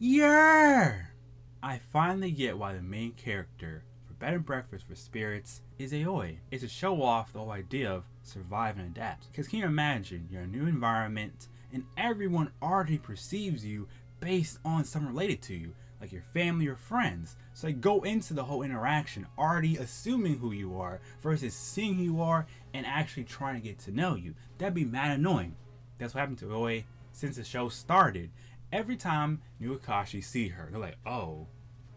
Yeah! I finally get why the main character for Bed and Breakfast for Spirits is Aoi. It's to show off the whole idea of survive and adapt. Because can you imagine, you're in a new environment and everyone already perceives you based on someone related to you, like your family or friends. So they go into the whole interaction already assuming who you are versus seeing who you are and actually trying to get to know you. That'd be mad annoying. That's what happened to Aoi since the show started. Every time new Akashi see her, they're like, oh,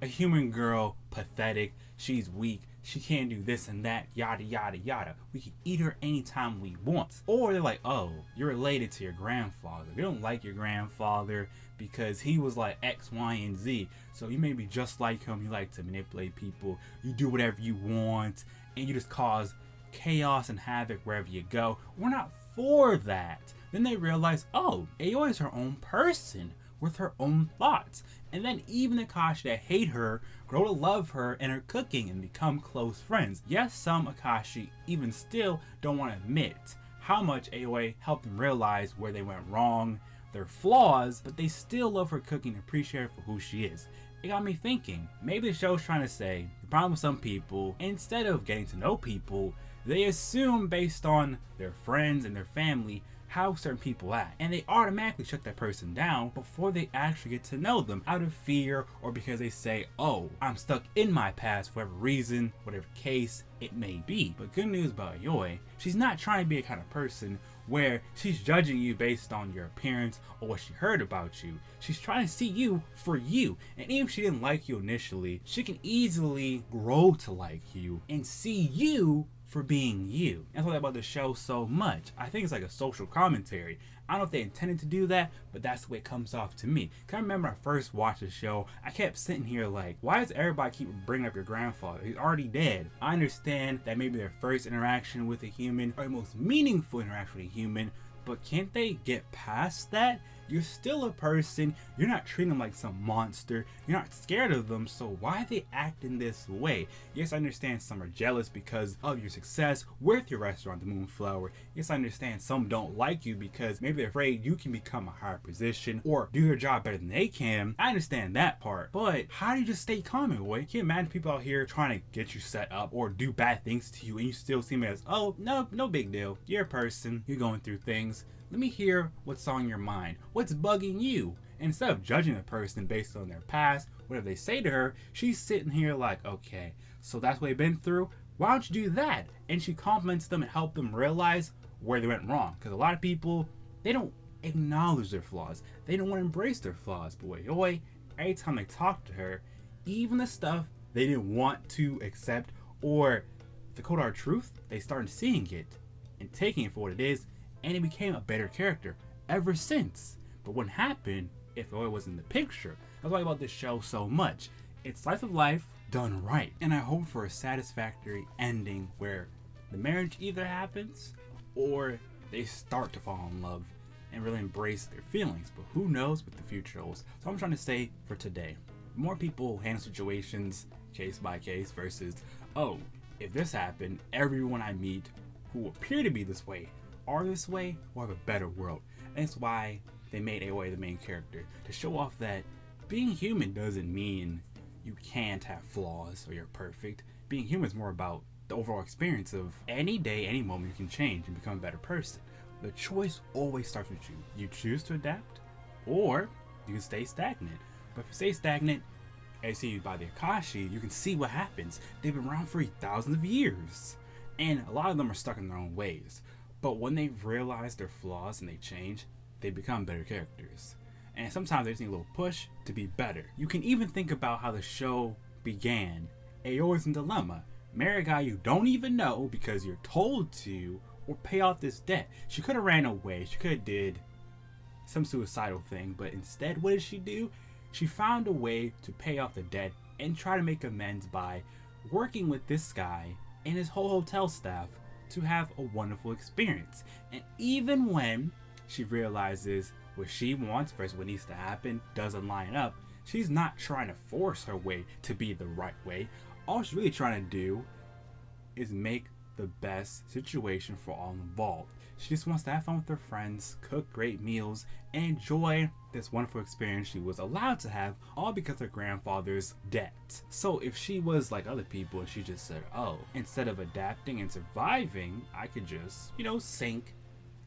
a human girl, pathetic, she's weak, she can't do this and that, yada yada yada. We can eat her anytime we want. Or they're like, oh, you're related to your grandfather. We don't like your grandfather because he was like X, Y, and Z. So you may be just like him. You like to manipulate people. You do whatever you want. And you just cause chaos and havoc wherever you go. We're not for that. Then they realize, oh, Aoi is her own person with her own thoughts. And then even the Akashi that hate her grow to love her and her cooking and become close friends. Yes, some Akashi even still don't want to admit how much Aoi helped them realize where they went wrong, their flaws, but they still love her cooking and appreciate her for who she is. It got me thinking, maybe the show's trying to say the problem with some people, instead of getting to know people, they assume based on their friends and their family how certain people act, and they automatically shut that person down before they actually get to know them out of fear or because they say, oh, I'm stuck in my past for whatever reason, whatever case it may be. But good news about Aoi, she's not trying to be a kind of person where she's judging you based on your appearance or what she heard about you. She's trying to see you for you, and even if she didn't like you initially, she can easily grow to like you and see you for being you. That's why I like about the show so much. I think it's like a social commentary. I don't know if they intended to do that, but that's the way it comes off to me. Cause I remember I first watched the show, I kept sitting here like, why does everybody keep bringing up your grandfather? He's already dead. I understand that maybe their first interaction with a human or the most meaningful interaction with a human, but can't they get past that? You're still a person, you're not treating them like some monster, you're not scared of them, so why are they acting this way? Yes, I understand some are jealous because of your success with your restaurant, the Moonflower. Yes, I understand some don't like you because maybe they're afraid you can become a higher position or do your job better than they can. I understand that part, but how do you just stay calm in a way? Can you imagine people out here trying to get you set up or do bad things to you and you still see them as, oh, no big deal. You're a person, you're going through things. Let me hear what's on your mind. What's bugging you? And instead of judging the person based on their past, whatever they say to her, she's sitting here like, okay, so that's what they've been through. Why don't you do that? And she compliments them and helps them realize where they went wrong. Because a lot of people, they don't acknowledge their flaws. They don't want to embrace their flaws. But with Aoi, every time they talk to her, even the stuff they didn't want to accept or the cold hard truth, they started seeing it and taking it for what it is. And it became a better character ever since. But what happened if Aoi was in the picture? That's why I like about this show so much. It's slice of life done right. And I hope for a satisfactory ending where the marriage either happens or they start to fall in love and really embrace their feelings. But who knows what the future holds. So I'm trying to say for today, more people handle situations case by case versus, oh, if this happened, everyone I meet who appear to be this way are this way or have a better world. And that's why they made Aoi the main character, to show off that being human doesn't mean you can't have flaws or you're perfect. Being human is more about the overall experience of any day, any moment you can change and become a better person. The choice always starts with you. You choose to adapt or you can stay stagnant. But if you stay stagnant, as seen by the Akashi, you can see what happens. They've been around for thousands of years. And a lot of them are stuck in their own ways. But when they realize their flaws and they change, they become better characters. And sometimes they just need a little push to be better. You can even think about how the show began. Aoi's in dilemma. Marry a guy you don't even know because you're told to, or pay off this debt. She could have ran away. She could have did some suicidal thing. But instead, what did she do? She found a way to pay off the debt and try to make amends by working with this guy and his whole hotel staff to have a wonderful experience. And even when she realizes what she wants versus what needs to happen doesn't line up, she's not trying to force her way to be the right way. All she's really trying to do is make the best situation for all involved. She just wants to have fun with her friends, cook great meals, and enjoy this wonderful experience she was allowed to have, all because of her grandfather's debt. So if she was like other people and she just said, oh, instead of adapting and surviving, I could just, sink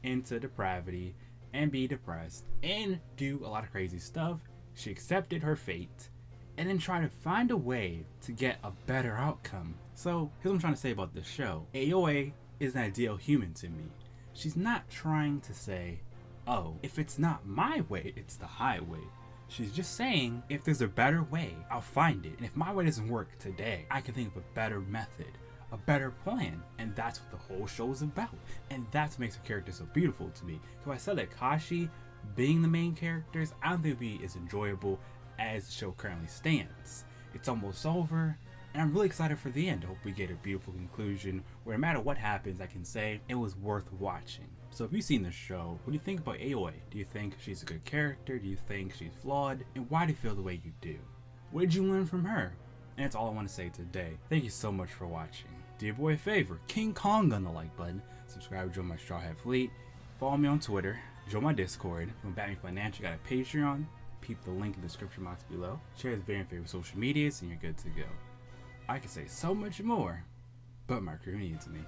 into depravity and be depressed and do a lot of crazy stuff, she accepted her fate and then tried to find a way to get a better outcome. So here's what I'm trying to say about this show. Aoi is an ideal human to me. She's not trying to say, oh, if it's not my way, it's the highway. She's just saying, if there's a better way, I'll find it. And if my way doesn't work today, I can think of a better method, a better plan. And that's what the whole show is about. And that's what makes her character so beautiful to me. So I said that Kashi being the main characters, I don't think it would be as enjoyable as the show currently stands. It's almost over, and I'm really excited for the end. I hope we get a beautiful conclusion where no matter what happens, I can say it was worth watching. So if you've seen this show, what do you think about Aoi? Do you think she's a good character? Do you think she's flawed? And why do you feel the way you do? What did you learn from her? And that's all I want to say today. Thank you so much for watching. Do your boy a favor, King Kong on the like button, subscribe, join my Straw Hat Fleet, follow me on Twitter, join my Discord. If you want to back me financially, got a Patreon. Peep the link in the description box below. Share this video on your favorite social medias and you're good to go. I could say so much more, but my crew needs me.